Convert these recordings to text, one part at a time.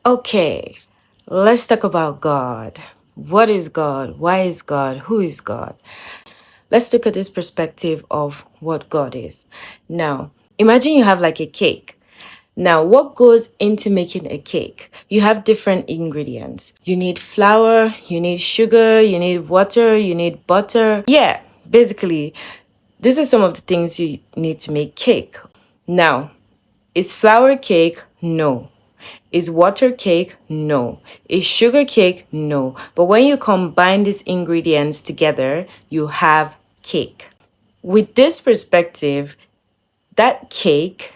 Okay, let's talk about God. What is God? Why is God? Who is God? Let's look at this perspective of what God is. Now, imagine you have like a cake. Now, what goes into making a cake? You have different ingredients. You need flour, you need sugar, you need water, you need butter. Yeah, basically, these are some of the things you need to make cake. Now, is flour cake? No. Is water cake? No. Is sugar cake? No. But when you combine these ingredients together, you have cake. With this perspective, that cake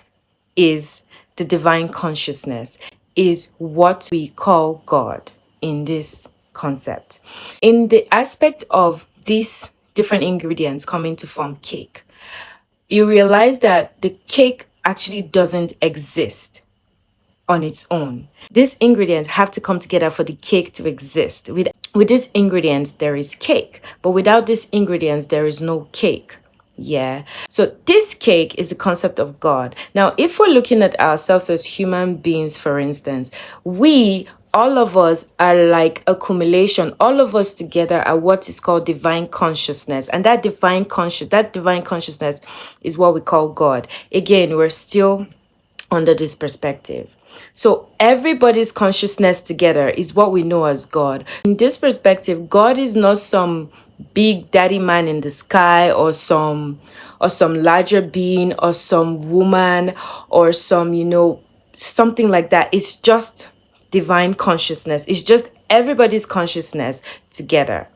is the divine consciousness, is what we call God in this concept. In the aspect of these different ingredients coming to form cake, you realize that the cake actually doesn't exist on its own. These ingredients have to come together for the cake to exist. With these ingredients, there is cake, but without these ingredients, there is no cake. Yeah. So this cake is the concept of God. Now, if we're looking at ourselves as human beings, for instance, all of us are like accumulation. All of us together are what is called divine consciousness. And that divine consciousness is what we call God. Again, we're still under this perspective. So everybody's consciousness together is what we know as God. In this perspective, God is not some big daddy man in the sky or some larger being or some woman or something like that. It's just divine consciousness. It's just everybody's consciousness together.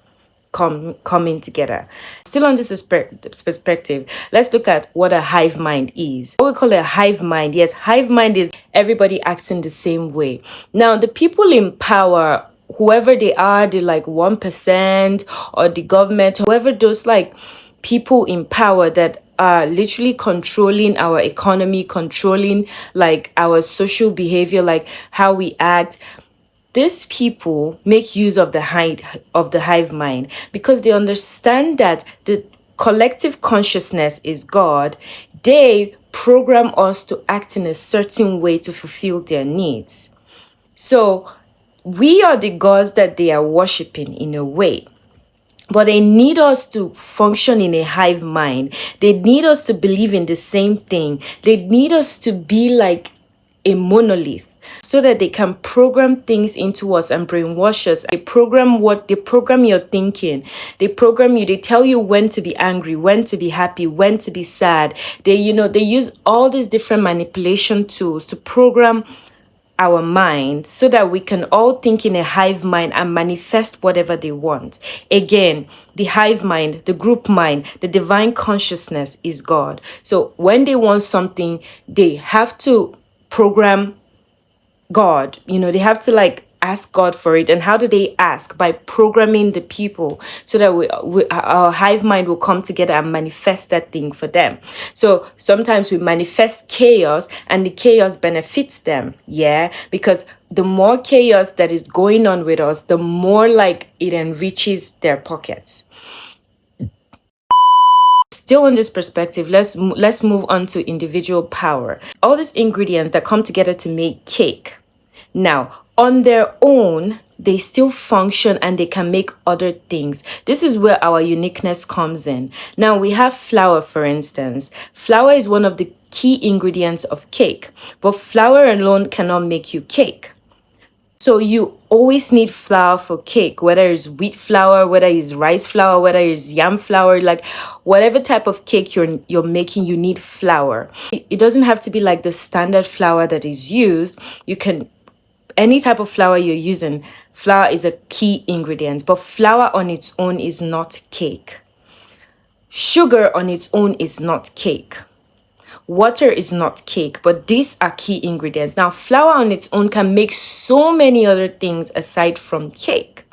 Coming together. Still on this perspective, let's look at what a hive mind is. What we call a hive mind. Yes, hive mind is everybody acting the same way. Now, the people in power, whoever they are, the like 1% or the government, whoever those like people in power that are literally controlling our economy, controlling like our social behavior, like how we act. These people make use of the hive mind because they understand that the collective consciousness is God. They program us to act in a certain way to fulfill their needs. So we are the gods that they are worshiping in a way. But they need us to function in a hive mind. They need us to believe in the same thing. They need us to be like a monolith so that they can program things into us and brainwash us. They program your thinking. They program you. They tell you when to be angry, when to be happy, when to be sad. They use all these different manipulation tools to program our mind so that we can all think in a hive mind and manifest whatever they want. Again, the hive mind, the group mind, the divine consciousness is God. So when they want something, they have to program God. They have to like ask God for it. And how do they ask? By programming the people so that our hive mind will come together and manifest that thing for them. So sometimes we manifest chaos and the chaos benefits them. Yeah, because the more chaos that is going on with us, the more like it enriches their pockets. Still on this perspective, let's move on to individual power. All these ingredients that come together to make cake. Now, on their own, they still function and they can make other things. This is where our uniqueness comes in. Now, we have flour, for instance. Flour is one of the key ingredients of cake, but flour alone cannot make you cake. So you always need flour for cake, whether it's wheat flour, whether it's rice flour, whether it's yam flour, like whatever type of cake you're making, you need flour. It doesn't have to be like the standard flour that is used. Any type of flour you're using, flour is a key ingredient, but flour on its own is not cake. Sugar on its own is not cake. Water is not cake, but these are key ingredients. Now, flour on its own can make so many other things aside from cake.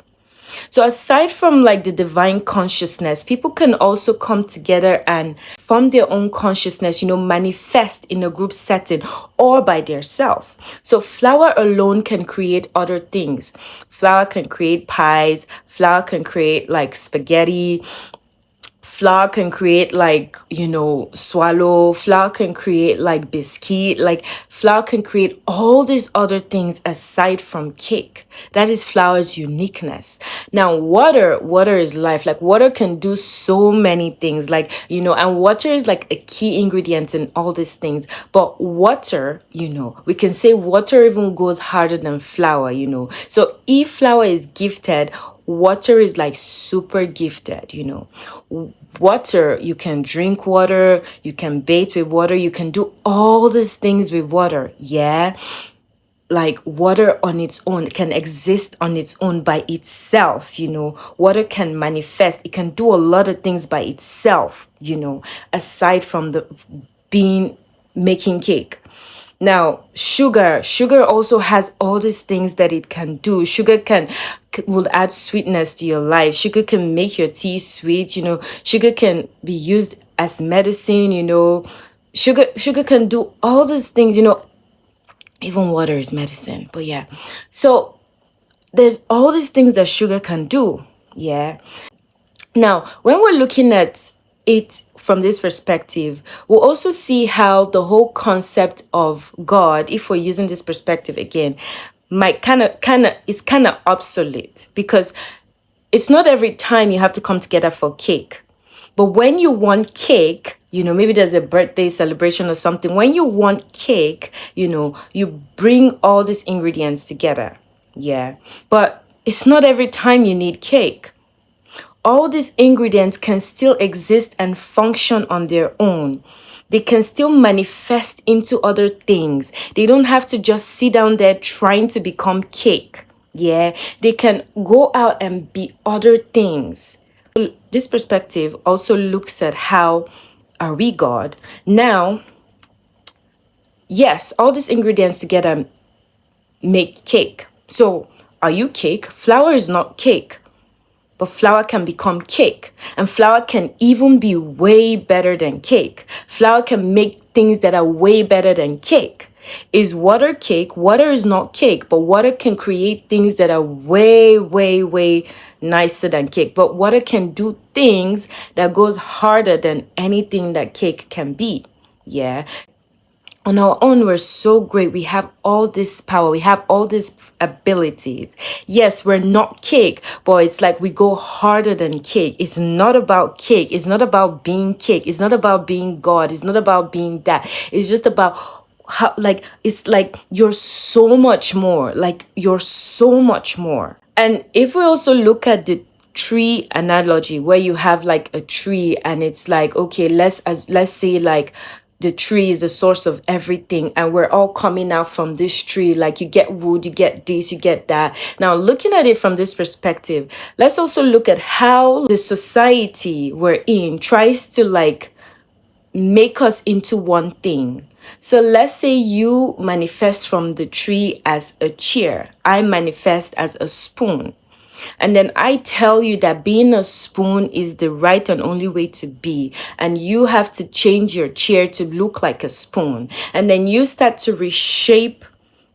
So aside from like the divine consciousness, people can also come together and form their own consciousness, manifest in a group setting or by themselves. So flour alone can create other things. Flour can create pies. Flour can create like spaghetti. Flour can create like, swallow. Flour can create like biscuit. Like flour can create all these other things aside from cake. That is flour's uniqueness. Now, water is life. Like water can do so many things. Like, and water is like a key ingredient in all these things. But water, we can say water even goes harder than flour, So if flour is gifted, water is like super gifted, Water, you can drink water, you can bathe with water, you can do all these things with water. Yeah. Like water on its own can exist on its own by itself, Water can manifest, it can do a lot of things by itself, aside from the being making cake. Now, sugar also has all these things that it can do. Sugar will add sweetness to your life. Sugar can make your tea sweet, Sugar can be used as medicine, Sugar can do all these things, Even water is medicine, but yeah. So there's all these things that sugar can do, yeah. Now, when we're looking at it from this perspective, we'll also see how the whole concept of God, if we're using this perspective again, might it's kind of obsolete, because it's not every time you have to come together for cake. But when you want cake, maybe there's a birthday celebration or something. When you want cake, you bring all these ingredients together. Yeah. But it's not every time you need cake. All these ingredients can still exist and function on their own. They can still manifest into other things. They don't have to just sit down there trying to become cake. Yeah. They can go out and be other things. This perspective also looks at how are we God? Now, yes, all these ingredients together make cake. So, are you cake? Flour is not cake, but flour can become cake. And flour can even be way better than cake. Flour can make things that are way better than cake. Is water cake? Water is not cake, but water can create things that are way, way, way nicer than cake. But water can do things that goes harder than anything that cake can be. Yeah. On our own, we're so great. We have all this power. We have all these abilities. Yes, we're not cake, but it's like we go harder than cake. It's not about cake. It's not about being cake. It's not about being God. It's not about being that. It's just about how, it's like you're so much more. Like you're so much more. And if we also look at the tree analogy, where you have like a tree and it's like, okay, let's say like the tree is the source of everything and we're all coming out from this tree. Like you get wood, you get this, you get that. Now looking at it from this perspective, let's also look at how the society we're in tries to like make us into one thing. So let's say you manifest from the tree as a chair. I manifest as a spoon. And then I tell you that being a spoon is the right and only way to be. And you have to change your chair to look like a spoon. And then you start to reshape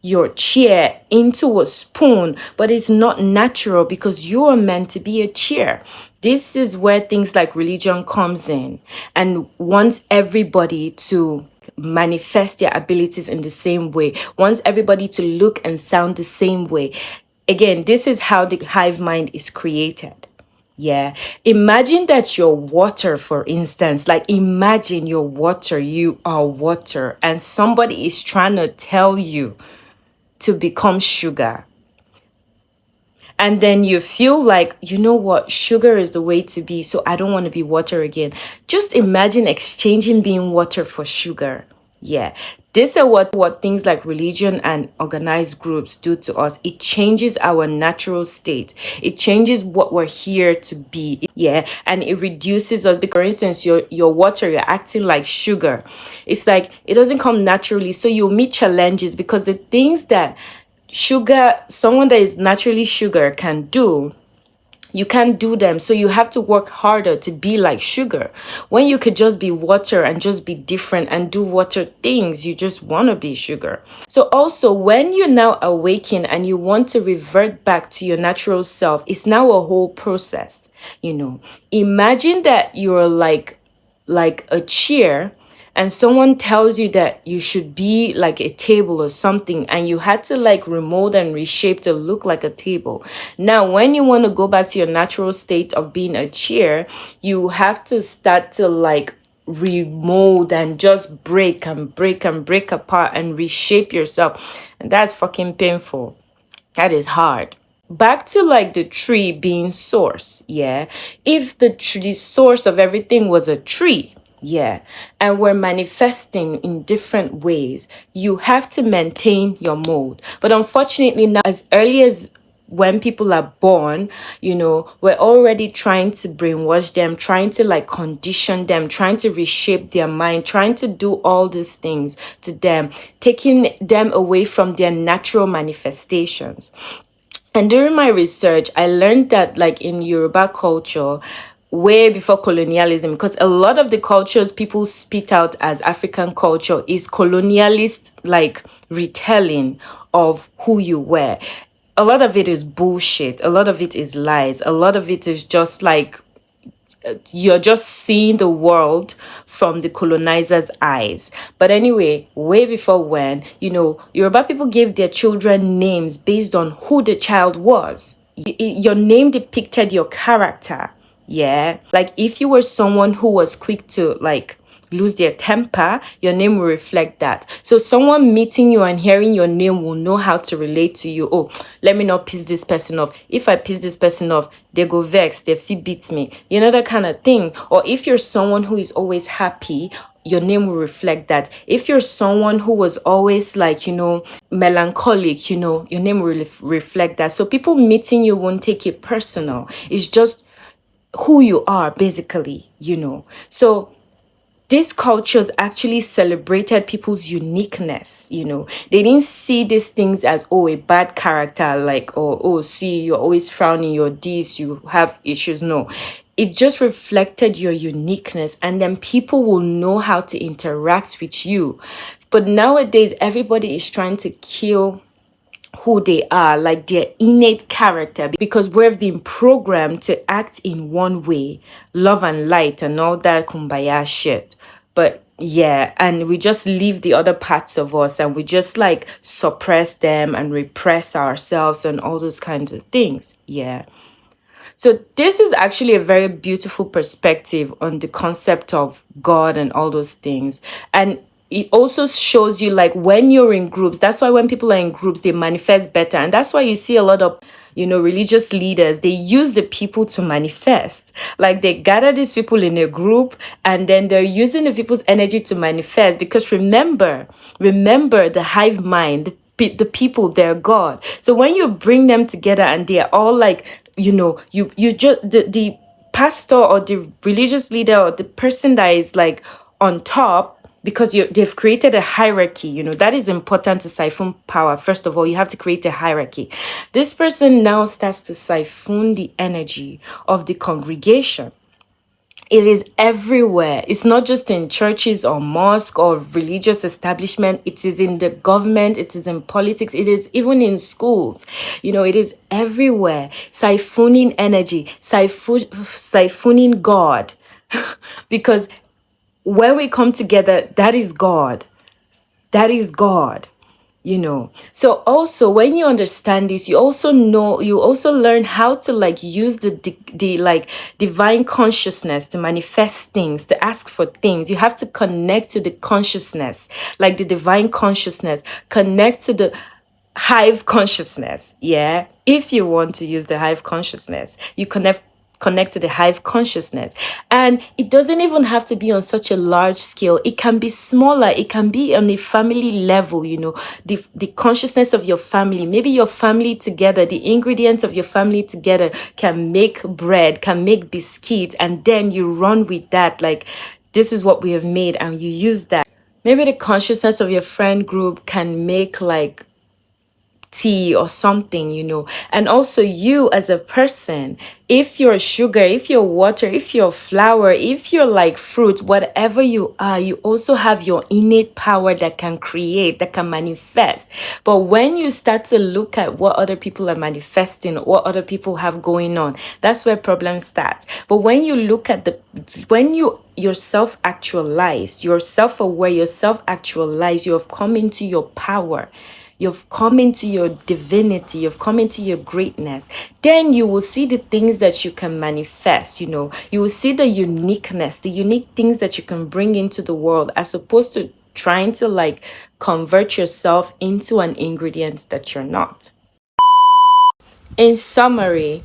your chair into a spoon, but it's not natural because you are meant to be a chair. This is where things like religion comes in and wants everybody to manifest their abilities in the same way, wants everybody to look and sound the same way. Again, this is how the hive mind is created. Yeah. Imagine that you're water, for instance. Like imagine you're water, you are water, and somebody is trying to tell you to become sugar. And then you feel like, you know what, sugar is the way to be, so I don't want to be water again. Just imagine exchanging being water for sugar. Yeah. This is what things like religion and organized groups do to us. It changes our natural state. It changes what we're here to be. Yeah. And it reduces us. Because, for instance, your water, you're acting like sugar. It's like it doesn't come naturally. So you'll meet challenges because the things that someone that is naturally sugar can do, You can't do them, so you have to work harder to be like sugar when you could just be water and just be different and do water things. You just want to be sugar. So also, when you now awaken and you want to revert back to your natural self, it's now a whole process. Imagine that you're like a chair, and someone tells you that you should be like a table or something, and you had to like remold and reshape to look like a table. Now, when you want to go back to your natural state of being a chair, you have to start to like remold and just break and break and break apart and reshape yourself. And that's fucking painful. That is hard. Back to like the tree being source. Yeah. If the source of everything was a tree, yeah, and we're manifesting in different ways, you have to maintain your mold. But unfortunately, now, as early as when people are born, we're already trying to brainwash them, trying to like condition them, trying to reshape their mind, trying to do all these things to them, taking them away from their natural manifestations. And during my research, I learned that like in Yoruba culture, way before colonialism, because a lot of the cultures people spit out as African culture is colonialist like retelling of who you were. A lot of it is bullshit. A lot of it is lies. A lot of it is just like you're just seeing the world from the colonizer's eyes. But anyway, way before when, Yoruba people gave their children names based on who the child was. Your name depicted your character. Yeah. Like if you were someone who was quick to like lose their temper, your name will reflect that. So someone meeting you and hearing your name will know how to relate to you. Oh, let me not piss this person off. If I piss this person off, they go vex, their feet beats me. That kind of thing. Or if you're someone who is always happy, your name will reflect that. If you're someone who was always like, melancholic, your name will reflect that. So people meeting you won't take it personal. It's just who you are, basically, So these cultures actually celebrated people's uniqueness, They didn't see these things as, a bad character, like, see, you're always frowning, you're this, you have issues. No, it just reflected your uniqueness, and then people will know how to interact with you. But nowadays, everybody is trying to kill who they are, like their innate character, because we've been programmed to act in one way, love and light and all that kumbaya shit. But yeah, and we just leave the other parts of us and we just like suppress them and repress ourselves and all those kinds of things. Yeah. So this is actually a very beautiful perspective on the concept of God and all those things. And it also shows you like when you're in groups, that's why when people are in groups, they manifest better. And that's why you see a lot of, religious leaders, they use the people to manifest. Like they gather these people in a group and then they're using the people's energy to manifest. Because remember the hive mind, the people, they're God. So when you bring them together and they're all like, you just, the pastor or the religious leader or the person that is like on top, because they've created a hierarchy, that is important to siphon power. First of all, you have to create a hierarchy. This person now starts to siphon the energy of the congregation. It is everywhere. It's not just in churches or mosque or religious establishment. It is in the government. It is in politics. It is even in schools. It is everywhere. Siphoning energy, siphoning God. Because when we come together, that is God. That is God. So also when you understand this, you also learn how to like use the like divine consciousness to manifest things, to ask for things. You have to connect to the consciousness, like the divine consciousness, connect to the hive consciousness. Yeah. If you want to use the hive consciousness, you connect to the hive consciousness. And it doesn't even have to be on such a large scale. It can be smaller. It can be on a family level, the consciousness of your family. Maybe your family together, the ingredients of your family together can make bread, can make biscuits, and then you run with that. Like, this is what we have made, and you use that. Maybe the consciousness of your friend group can make like tea or something, and also you as a person, if you're sugar, if you're water, if you're flour, if you're like fruit, whatever you are, you also have your innate power that can create, that can manifest. But when you start to look at what other people are manifesting, what other people have going on, that's where problems start. But when you look at when you're self-actualized, you're self-aware, you're self-actualized, you have come into your power, you've come into your divinity, you've come into your greatness, then you will see the things that you can manifest. You will see the uniqueness, the unique things that you can bring into the world, as opposed to trying to like convert yourself into an ingredient that you're not. In summary,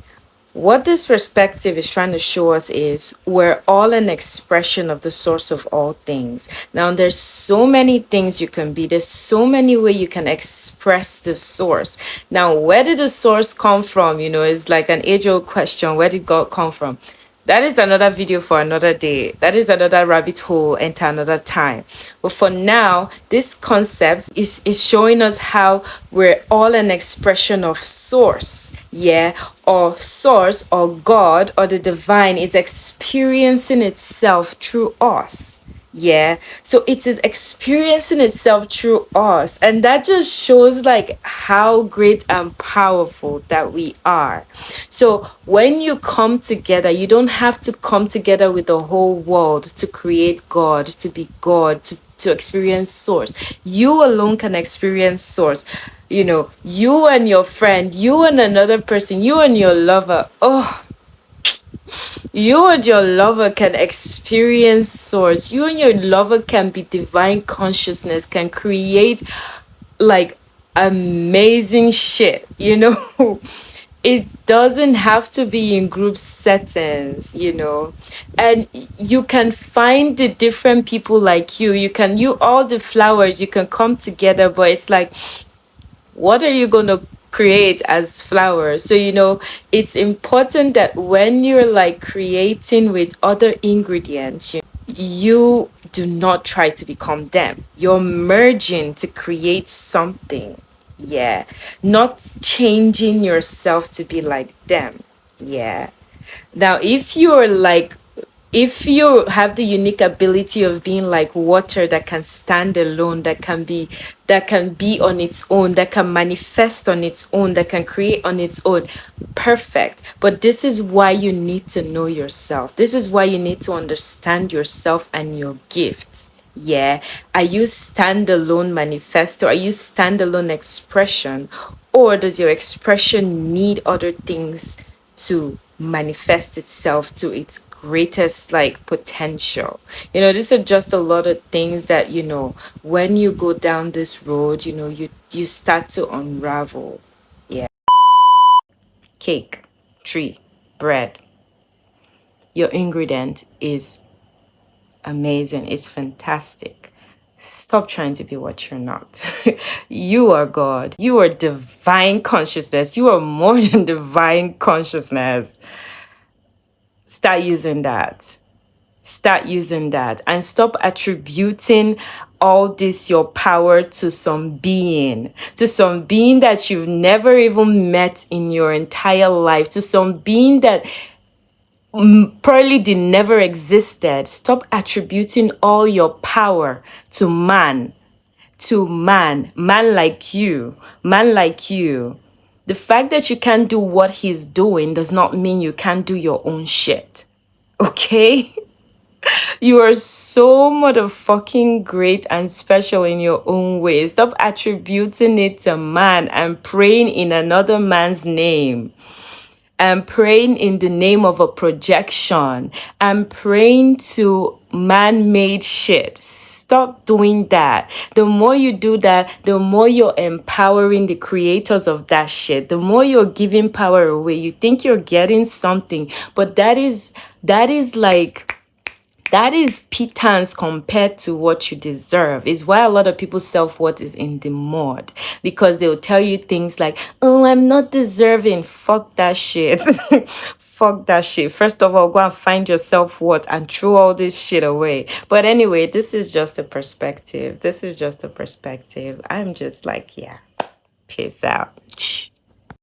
what this perspective is trying to show us is we're all an expression of the source of all things. Now, there's so many things you can be. There's so many ways you can express the source. Now, where did the source come from? It's like an age-old question. Where did God come from? That is another video for another day. That is another rabbit hole into another time. But for now, this concept is showing us how we're all an expression of source. Yeah, or source or God or the divine is experiencing itself through us. Yeah, so it is experiencing itself through us, and that just shows like how great and powerful that we are. So when you come together, you don't have to come together with the whole world to create God, to be God, to experience source. You alone can experience source. You and your friend, you and another person, you and your lover. Oh, you and your lover can experience source. You and your lover can be divine consciousness, can create like amazing shit. It doesn't have to be in group settings, and you can find the different people like you all the flowers, you can come together, but it's like, what are you going to create as flowers? So it's important that when you're like creating with other ingredients, you do not try to become them. You're merging to create something. Yeah, not changing yourself to be like them. Yeah. Now, if you have the unique ability of being like water that can stand alone, that can be on its own, that can manifest on its own, that can create on its own, perfect. But this is why you need to know yourself. This is why you need to understand yourself and your gifts. Yeah. Are you standalone manifesto? Are you standalone expression? Or does your expression need other things to manifest itself to its greatest like potential? These are just a lot of things that when you go down this road, you start to unravel. Yeah. Cake, tree, bread. Your ingredient is amazing. It's fantastic. Stop trying to be what you're not. You are God. You are divine consciousness. You are more than divine consciousness. Start using that. Start using that and stop attributing all this, your power, to some being that you've never even met in your entire life, to some being that probably they never existed. Stop attributing all your power to man like you. The fact that you can't do what he's doing does not mean you can't do your own shit. Okay? You are so motherfucking great and special in your own way. Stop attributing it to man and praying in another man's name. And praying in the name of a projection. And praying to man-made shit. Stop doing that. The more you do that, the more you're empowering the creators of that shit. The more you're giving power away. You think you're getting something, but that is pittance compared to what you deserve. Is why a lot of people's self-worth is in the mud, because they'll tell you things like, oh, I'm not deserving. Fuck that shit. Fuck that shit. First of all, go and find your self-worth and throw all this shit away. But anyway, this is just a perspective. I'm just like, yeah. Peace out.